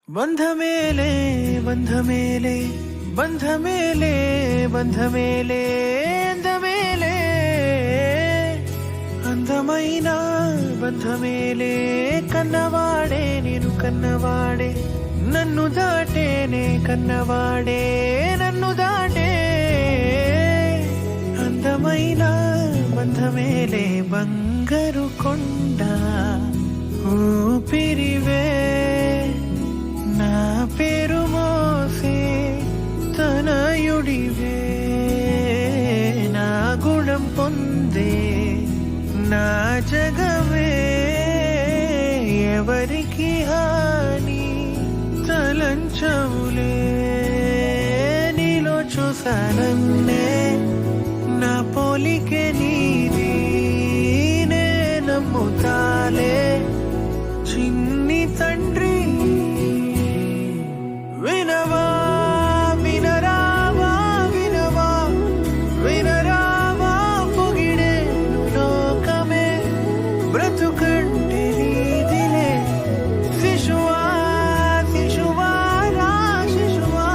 బంధమేలే బంధమేలే బంధమేలే బంధమేలే అందమేలే అందమైన బంధమేలే కన్నవాడే నేను కన్నవాడే నన్ను దాటేనే కన్నవాడే నన్ను దాటే అందమైన బంధమేలే బంగారు కొండ ఊపిరివే నా పేరు మోసే తనయుడివే నా గుణం పొందే నా జగమే ఎవరికి హాని తలంచవులే నీలో చూసానన్నే నా పోలికే నీది నే నమ్ముతాలే చిన్ని తండ్రి వినవా వినరావా వినవా వినరావా పొగిడే లోకమే బ్రతుకంటే నీదిలే శిశువా శిశువా రా శిశువా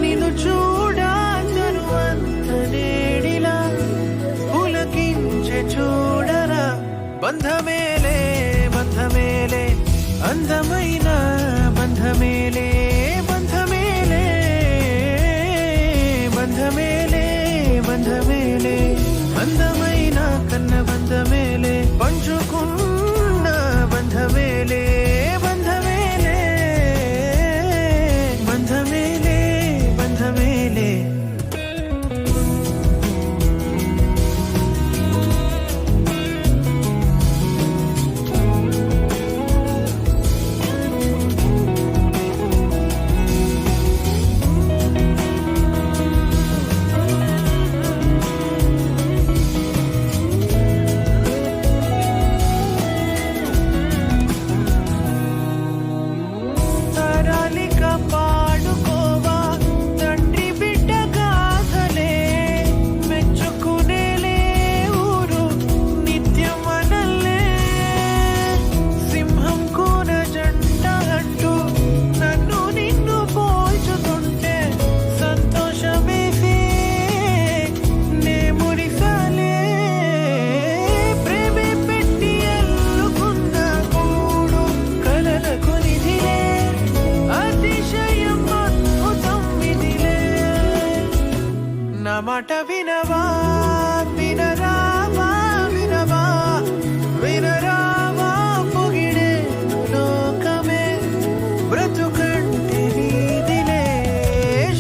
నిన్ను చూడా తరువంత నేడిలా పులకించే చూడరా బంధమేలే బంధమేలే అందమైన బంధమేలే బంధమేలే బంధమేలే బంధమేలే అందమైన కన్న బంధమేలే పంచుకున్న బంధమేలే బంధమేలే బంధమేలే బంధమేలే మాట వినవా వినరావా వినవా వినరావా పొగిడే లోకమే బ్రతుకంటే నీదిలే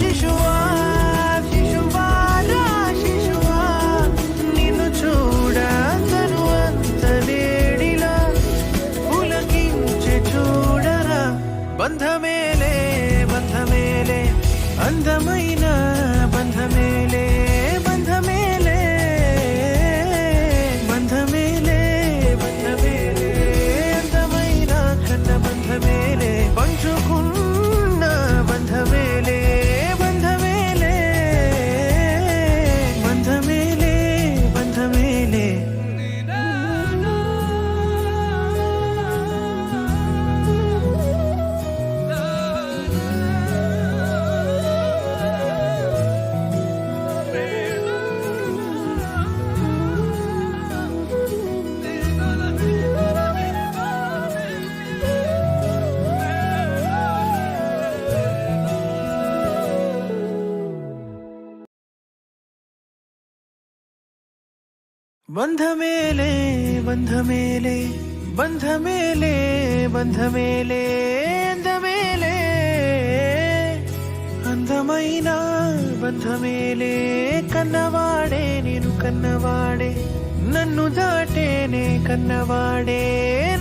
శిశువా శిశువా రా శిశువా నిన్ను చూడా తరువంత నేడిలా పులకించే చూడరా బంధమేలే బంధమేలే అందమైన బంధమేలే బంధమేలే బంధమేలే బంధమేలే అందమైన కన్న బంధమేలే పంచుకున్న బంధమేలే బంధమేలే బంధమేలే బంధమేలే బంధమేలే బంధమేలే బంధమేలే బంధమేలే అందమేలే అందమైన బంధమేలే కన్నవాడే నేను కన్నవాడే నన్ను దాటేనే కన్నవాడే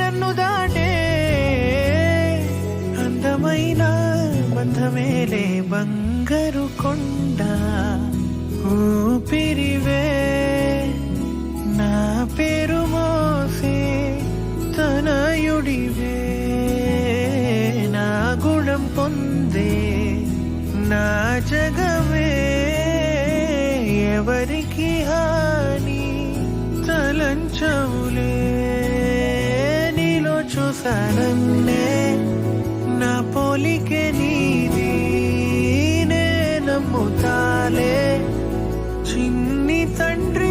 నన్ను దాటే అందమైన బంధమేలే బంగారు కొండ ఊపిరివే నా పేరు మోసే తనయుడివే నా గుణం పొందే నా జగమే ఎవరికి హాని తలంచవులే నీలో చూసానన్నే నా పో పోలికే నీది నే నమ్ముతాలే చిన్ని తండ్రి